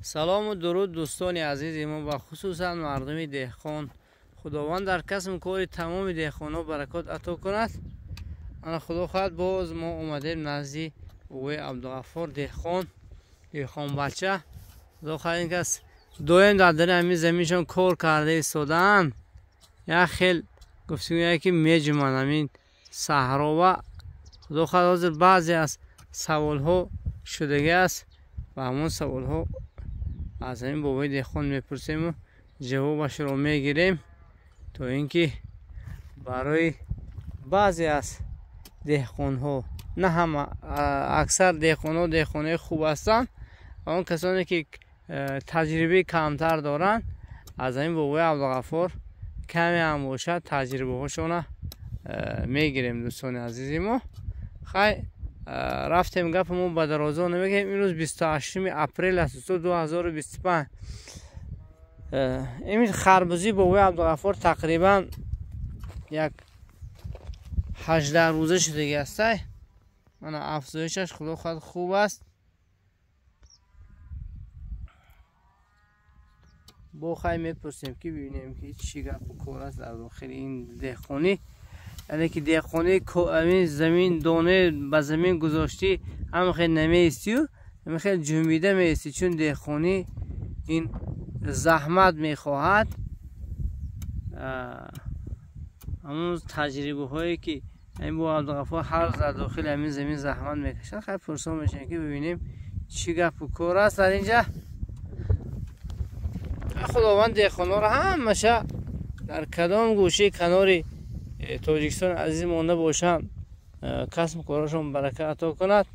سلام و درود دوستان عزیز ما و خصوصا مردم دهقان. خداوند در کسب کار تمام دهقانا برکات عطا کند. انا خدا خواهد باز ما اومدیم نزد اوی عبدالغفار دهقان بچه. خدا خواهد این کس دویم در همین زمینشان کار کرده ایستادن. یا خیل گفتیم که میجمن همین صحرا و خدا خواهد حاضر بعضی از سوال ها شدگی است و همون سوال ها از همین بابای دهقان میپرسیم و جوابش رو میگیریم تا اینکه برای بعضی از دهقان ها، نه هم اکثر دهقان ها خوب هستن، اون کسانی که تجربه کمتر دارن از همین بابای عبدالغفار کمی هم باشد تجربه هاشون میگیریم. دوستان عزیزی ما خیلی رفتیم گپمون به درازا نمیگیم. امروز 28 اپریل است 2025. این خربزی بابای عبدالغفار تقریبا یک 18 روزه شده است. من افزایشش خدا خواهد خوب است. با خیلی میپرسیم که ببینیم که چی گپ و کار است در داخل این دهقانی. یعنی که دهقانی همین زمین دانه به زمین گذاشتی هم خیلی نمیستی و هم خیلی جنبیده میستی، چون دهقانی این زحمت میخواهد. همون تجربه هایی که این با عبدالغفار هر در داخل همین زمین زحمت میکشن خیلی پرسان میشن که ببینیم چی گپ و کار است در اینجا. خداوند دهقانا را همشه در کدام گوشه کناری تاجیکستان عزیز مانده باشند کسب کارشون برکت عطا کند.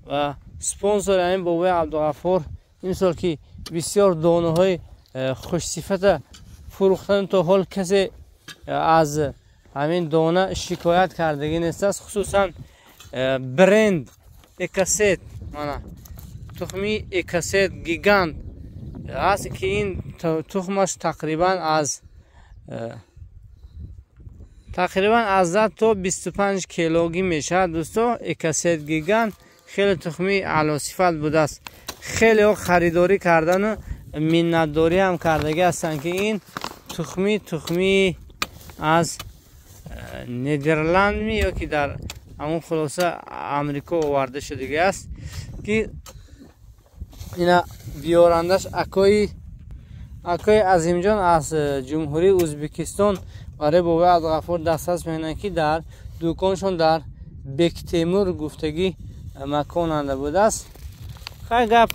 و سپانسر همین بابای عبدالغفار این سال که بسیار دانه های خوش صفت فروختن تا حال کسی از همین دانه شکایت کردگی نیست است. خصوصا برند اکاسیت، تخمی اکاسیت گیگانت است که این تخمش تقریبا از 10 تا 25 کیلوگی میشه. دوستو اکاسیت گیگانت خیلی تخمی اعلی صفت بوده است. خیلی ها خریداری کردن و منتداری هم کردگی هستن که این تخمی از نیدرلند می یا که در همون خلاصه امریکا آورده شده است که اینا بیارندش اکای عظیم جان از جمهوری ازبکستان برای بابای عبدالغفار دسترس میکنن که در دکانشون در بکتیمور گفتگی مکاننده بوده است. خیلی گپ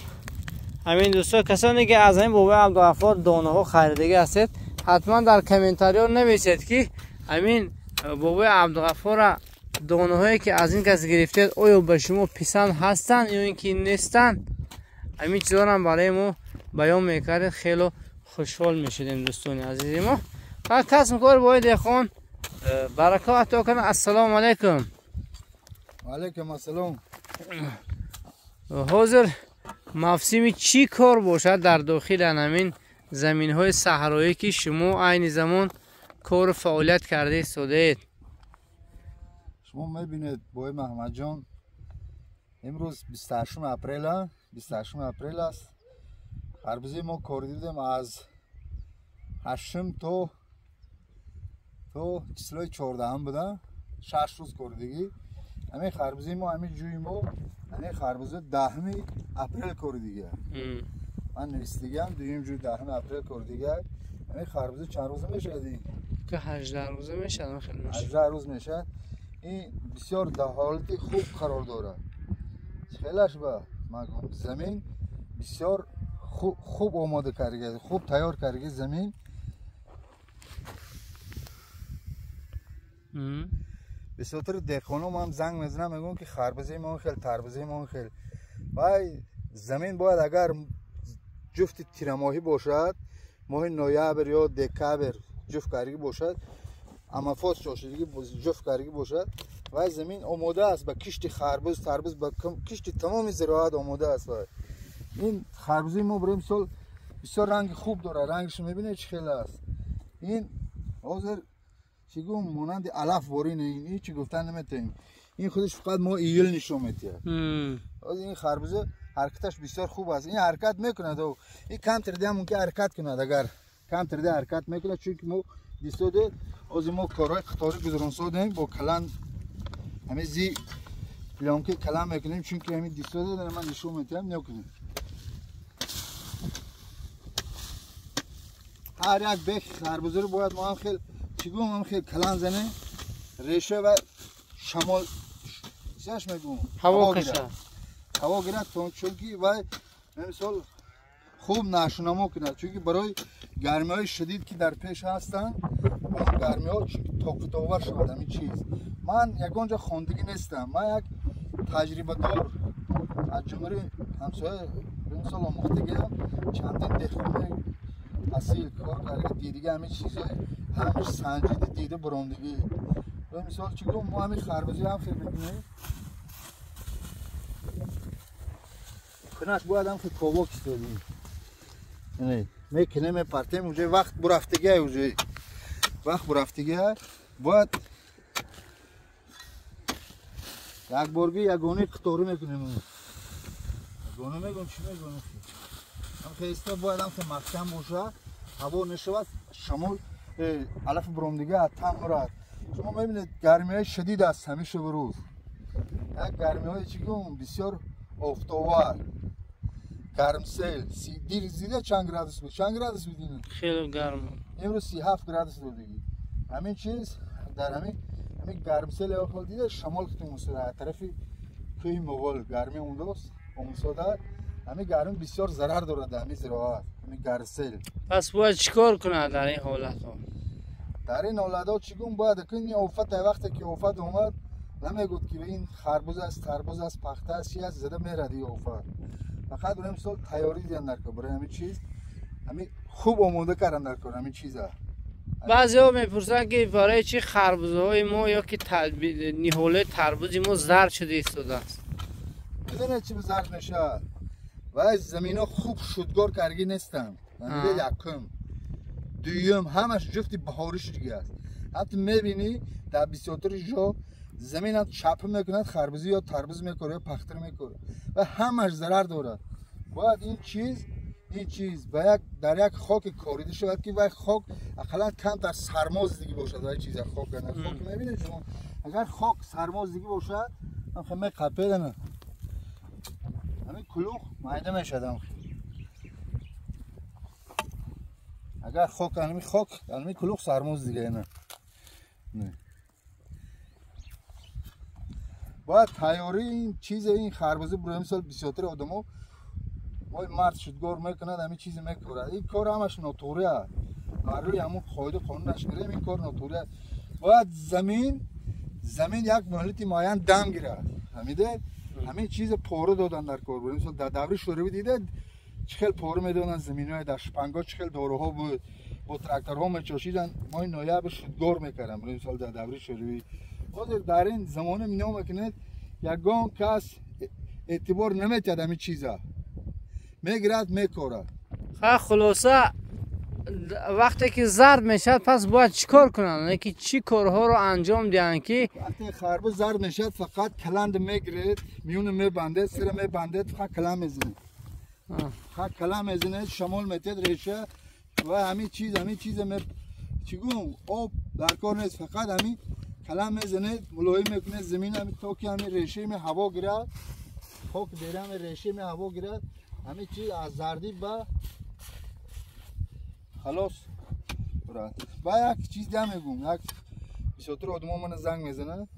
همین دوستا کسانی که از این بابای عبدالغفار دانه ها خریدگی هستید حتما در کامنتاری ها نویسید که همین بابای عبدالغفار دانه هایی که از این کس گرفتید آیا به شما پسند هستند یا اینکه نیستند. همین چیزا هم برای ما بیان میکردید خیلی خوشحال میشدیم دوستان عزیز ما. کسب کار بابای دهقان برکات عطا کنه. السلام علیکم. و علیکم السلام. حاضر مفصوم چی کار باشد در داخل همین زمین های صحرایی که شما عین زمان کار فعالیت کرده ایستادید؟ شما میبینید بای محمد جان امروز 28 اپریل است. خربزی ما کار دیدیم از 8 تا چسلای 14 بوده، 6 روز کار دیگی. همین خربزی ما همین جوی ما همین خربزه 10 اپریل کار دیگه. من نویسیدگی هم دویم جوی 10 اپریل کار دیگه. همین خربزه چند روزه میشه دیگه؟ که 18 روزه میشه. خیلی میشه 18 روز میشه. این بسیار در حالت خوب قرار داره. خیلیش با مگم زمین بسیار خوب آماده کرده، خوب تیار کرده زمین. به خاطر دهقانا هم زنگ میزنم میگم که خربزه ما خیلی تربزه ما خیلی وای زمین باید اگر جفت تیرماهی باشد، ماه نوامبر یا دکامبر جفت کاری باشد، اما فاس چاشیدگی جفت کاری باشد و زمین آماده است با کشت خربز تربز با کشت تمام زراعت آماده است. این خربزه ما برای مثال بسیار رنگ خوب داره. رنگش میبینید چه خیلی است. این حاضر چیگو مانند علف وارین این چی گفتن نمیتونیم. این خودش فقط ما ایل نشون میده. از این خربزه حرکتش بسیار خوب است. این حرکت میکند و این کم ترده هم ممکن حرکت کند. اگر کم ترده حرکت میکند چون که ما دیستوده از ما کارهای خطاری گذران سادیم با کلان همه زی بیام که کلام میکنیم چون که همین دیستوده دارم من نشون میتونم نکنیم. هر یک بیخ خربزه رو باید ما هم خیلی چگونه هم خیلی کلان زنه ریشه و شمال چیش میگم هوا کشه هوا گیرد چون که و مثال خوب نشونما کند چون که برای گرمی های شدید که در پیش هستن اون گرمی ها طاقت آور شود همین چیز. من یکانجا خواندگی نیستم، من یک تجربه دار از جمهوری همسایه به مثال آموختگی هم چندین دهخانه اصیل کار کرده دیدگی همین چیزه همش سنجیده دیده براندگی. به مثال چگونه ما همین خربزی هم خیلی بکنیم کنک باید هم خیلی کواک استادیم یعنی میکنه میپرتیم اونجا وقت برفتگی های اونجا وقت برفتگی های باید یک بارگی یگانه قطاری میکنیم یگانه میگم چی میگم هم خیسته باید هم خیلی محکم باشه هوا نشود شمال علف براندگی حتم مرد. شما میبینید گرمی های شدید است همیشه بروز یک گرمی های چیگم بسیار آفتاب‌آور گرمسیل دیر زیده چند گرادس بود؟ چند گرادس بود؟ خیلی گرم امروز 37 گرادس بود دیگه. همین چیز در همین گرمسیل اول دیده شمال که موسوده طرف کوه مغول گرمی اونجاست موسوده همین گرمی بسیار ضرر دارد همین زراعت همین گرمسیل. پس باید چیکار کنه در این حالت ها؟ در این حالت ها چیگون باید کنی آفت وقتی که آفت اومد نمیگود که این خربوز است تربوز است پخته است چی است زده میره دیگه آفت. فقط برای مثال تیاری دیدن در کار برای همین چیز همین خوب آماده کردن در کار همین چیزا. بعضی ها میپرسن که برای چی خربوزه های ما یا که نهاله تربوزی ما زرد شده ایستاده است؟ بدونه چی زرد میشه و زمین ها خوب شدگار کرگی نیستن یکم دویم همش جفتی بهارش دیگه است. حتی میبینی در 23 جا زمین چپ میکند خربوزی یا تربوز میکنه یا پختر میکنه و همش ضرر دارد. باید این چیز در یک خاک کاریده شود که و خاک اقلا کم در سرمازدگی باشد و چیز خاک نه خاک میبینید شما اگر خاک سرمازدگی باشد هم خیلی قپیده نه همین کلوخ مایده میشد هم اگر خاک همین کلوخ سرمازدگی نه باید تیاری این چیز این خربزه برای مثال 23 آدمو وای مرد شدگار میکند همین چیز میکنه این کار همش ناتوریه برای همون قاعده قانونش گریم این کار ناتوریه. باید زمین یک محیط معین دم گیره همیده همین چیز پاره دادن در کار برای مثال در دوره شوروی دیده چخیل پاره میدادن زمینای در شپنگا چخیل داروها بود با تراکتورها میچاشیدن ما این نایب شدگار میکردن برای مثال در دوره شوروی. در این زمانه مینا میکنید یگان کس اعتبار نمیتید همین چیزا میگرد میکاره. خلاصه وقتی که زرد میشد پس باید چیکار کنن؟ که چی کارها رو انجام دهن که وقتی خربوز زرد میشد فقط کلند میگرید میونه میبنده سر میبنده فقط کلم میزنه فقط کلم میزنه شمال میتید ریشه و همین چیز چگون آب در کار نیست فقط همین کلم میزنه ملایم میکنه زمین همین تا که همین ریشه می هوا گیرد خاک دیره همین ریشه می هوا گیرد همین چیز از زردی به خلاص با یک چیز دیگه میگم یک 23 آدم من زنگ میزنه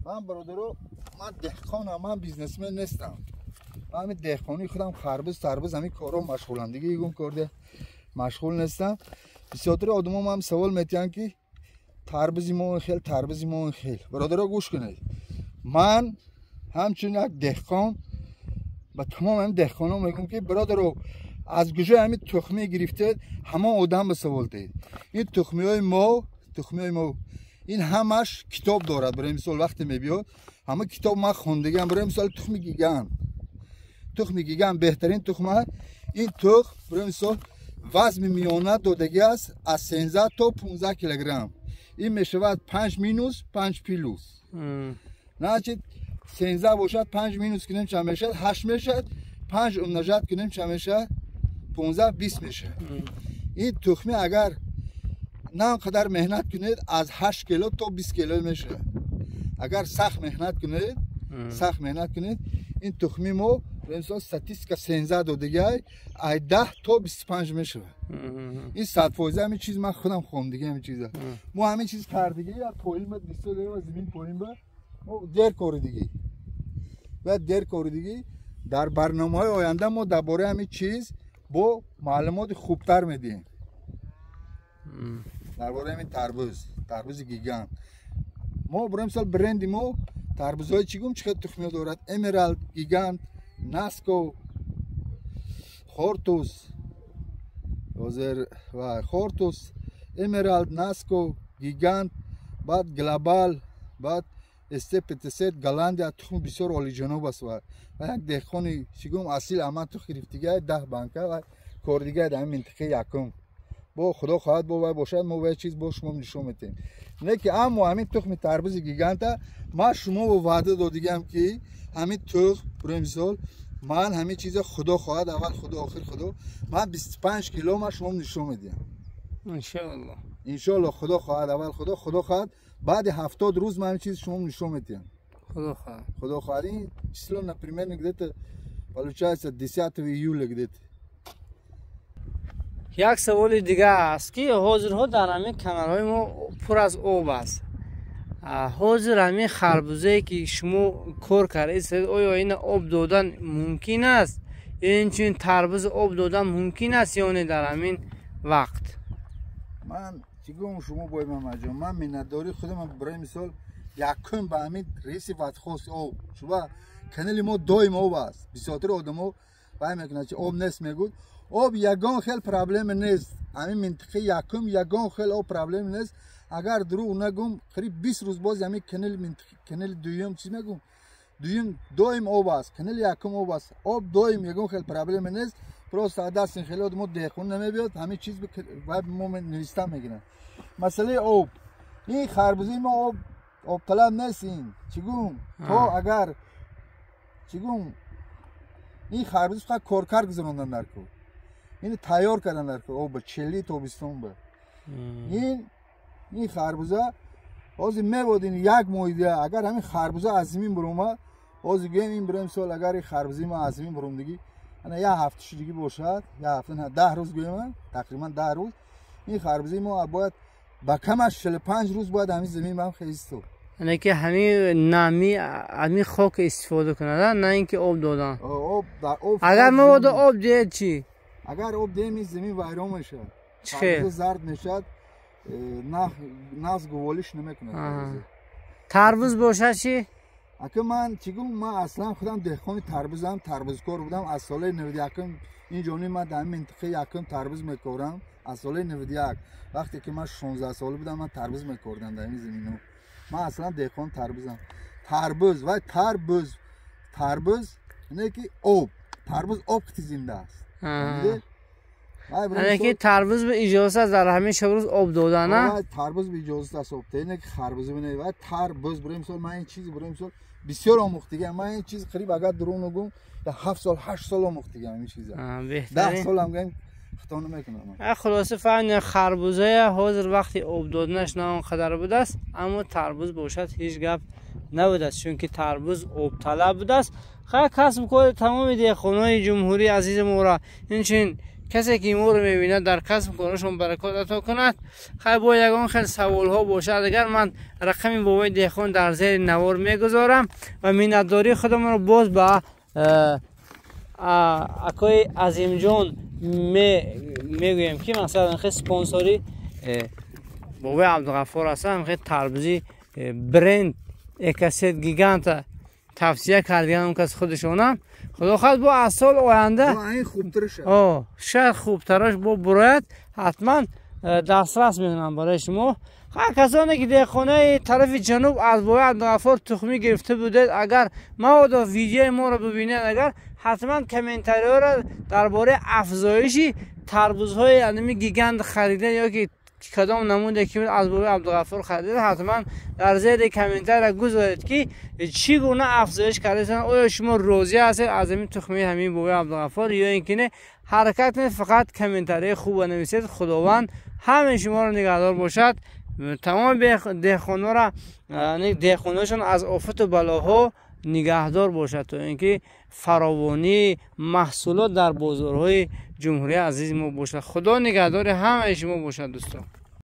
من برادرو من دهقانم من بیزنسمن نیستم من همین دهقانی خودم خربوز تربوز همین کارا مشغولم دیگه یگون کرده مشغول نیستم. 23 آدم هم سوال میتین که تربوزی ما خیل برادرها گوش کنید من همچون یک دهقان با تمام این دهقانا میگم که برادرو از کجا همین تخمی گرفتید همه آدم به سوال دید این تخمی های ما این همش کتاب دارد برای مثال وقتی میبیاد همه کتاب ما خوندگی برای مثال تخم گیگان بهترین تخمه این تخم برای مثال وزن میانه دادگی است از 13 تا 15 کیلوگرم این میشود 5 مینوس 5 پلوس نه چه 13 باشد 5 مینوس کنیم چند میشد 8 میشد 5 امنجات کنیم چه میشه 15-20 میشه. این تخمی اگر نه انقدر مهنت کنید از 8 کیلو تا 20 کیلو میشه. اگر سخت مهنت کنید این تخمی ما مثلا استاتیستیکا 13 دو دیگه ای 10 تا 25 میشه. این 100% همین چیز من خودم خوندم دیگه همین چیزا. ما همین چیز کردگی یا پایین با 200 و زمین پایین با ما در کار دیگه. و در کار دیگه در برنامه‌های آینده ما درباره همین چیز با معلومات خوبتر میدیم. درباره همین تربوز گیگان ما برای مثال برند ما تربوزهای چیگم چقدر تخمی دارد؟ امرالد، گیگانت، ناسکو، خورتوس و خورتوس، امرالد، ناسکو، گیگانت، بعد گلابال، بعد استپتسیت، گالاندیا تخم بسیار عالی جناب است و یک دهقانی چیگم اصیل اما تو خریفتگی 10 بانکه و کار دیگه در منطقه یکم با خدا خواهد با باشد ما به چیز با شما نشون میدیم. نه که اما همین تخم تربوز گیگانت ما شما با وعده دادیم که همین تخم برای مثال من همین چیز خدا خواهد اول خدا آخر خدا من 25 کیلو ما شما نشون میدیم ان شاء الله خدا خواهد اول خدا خواهد بعد 70 روز من همین چیز شما نشون میدیم خدا خواهد این число например где-то получается 10 июля где-то. یک سوال دیگه است که حاضرها در همین کانال‌های ما پر از آب است. حاضر همین خربوزه‌ای که شما کار کردید آیا این آب دادن ممکن است؟ این تربوز آب دادن ممکن است یا نه در همین وقت؟ من چیگم شما باید من مینداری خودم برای مثال یکم به همین رئیس وقتخواست آب شما کانال ما دایم آب است بسیار آدم‌ها وای میکنه چه آب نیست میگود آب یگان خیلی پرابلم نیست همین منطقه یکم یگان خیلی آب پرابلم نیست اگر درو نگم قریب 20 روز باز همین کانال دویم چی میگم دویم دایم آب است کانال یکم آب است آب دایم یگان خیلی پرابلم نیست پروست دست خیلی آدم دهخون نمیبیاد همین چیز باید ما نوشتم میگن مسئله آب این خربوزه ما آب طلب نیستیم چیگم تو اگر چیگم این خربوز فقط کارکر گذراندن در کو این تیار کردن در کو آب 40 تا 20 با این خربوزه از میبودین یک مایده اگر همین خربوزه از زمین برومه از گیم این بریم سال اگر این خربوزه ما از زمین بروم دیگه انا یه هفته دیگه باشد یه هفته نه 10 روز گیم تقریبا 10 روز این خربوزه ما باید با کمش 45 روز باید همین زمین ما خیستو یعنی که همین نمی همین خاک استفاده کنه نه اینکه آب دادن آب اگر ما آب دید چی اگر آب دیم زمین ویران میشه خیلی زرد میشد ناز گوالیش نمیکنه تربوز باشه چی اگه من چیگم من اصلا خودم دهقان تربوزم تربوزکار بودم از سال 91 اینجوری من در منطقه یکم تربوز میکارم از سال 91 وقتی که من 16 ساله بودم من تربوز میکردم در این زمینو من اصلا دهقان تربوزم تربوز و تربوز اینه که آب تربوز آب که زنده است یعنی که تربوز به اجازه است در همین روز آب دادن نه تربوز به اجازه است آب اینه که خربوزه بنه و تربوز برای مثال من این چیز برای مثال بسیار آموختگی من این چیز قریب اگر درو نگم 7 سال 8 سال آموختگی این چیزا 10 سال هم گیم خطا نمیکنم خلاصه فعلا خربوزه حاضر وقتی آب دادنش نه اونقدر بود است اما تربوز باشد هیچ گپ نبود است چون که تربوز آب طلب بود است خیلی کسب کار تمام دهقانای جمهوری عزیز ما را این کسی که ما رو میبینه در کسب کارشون برکت عطا کند خیلی با یگان خیلی سوال ها باشد اگر من رقم بابای دهقان در زیر نوار میگذارم و مینتداری خودمون رو باز با اکای عظیم جان میگویم که مثلا خیلی سپانسوری بابای عبدالغفار هستم خیلی تربوزی برند اکاسیت گیگانت توصیه کردیم که از خودشونم خدا خواهد با از سال آینده این خوبتر شد شاید خوبترش با برایت حتما دسترس میکنم برای شما هر کسانی که در خانه طرف جنوب از بابای عبدالغفار تخمی گرفته بودید اگر ما ویدیو ما رو ببینید اگر حتما کامنتاری را درباره افزایشی تربوزهای انمی گیگانت خریدن یا که که کدام نمونه که از بوی عبدالغفور خریدید حتما در زیر کامنتر گذارید که چی گونه افزایش کردید. آیا شما راضی هستید از این تخمی همین بوی عبدالغفور یا اینکه نه حرکت نه فقط کامنتر خوب نویسید. خداوند همه شما رو نگهدار باشد. تمام دهقانا را دهقاناشون از آفت و بلاها نگهدار باشد تا اینکه فراوانی محصولات در بازارهای جمهوری عزیز ما باشد. خدا نگهدار همه شما باشد دوستان.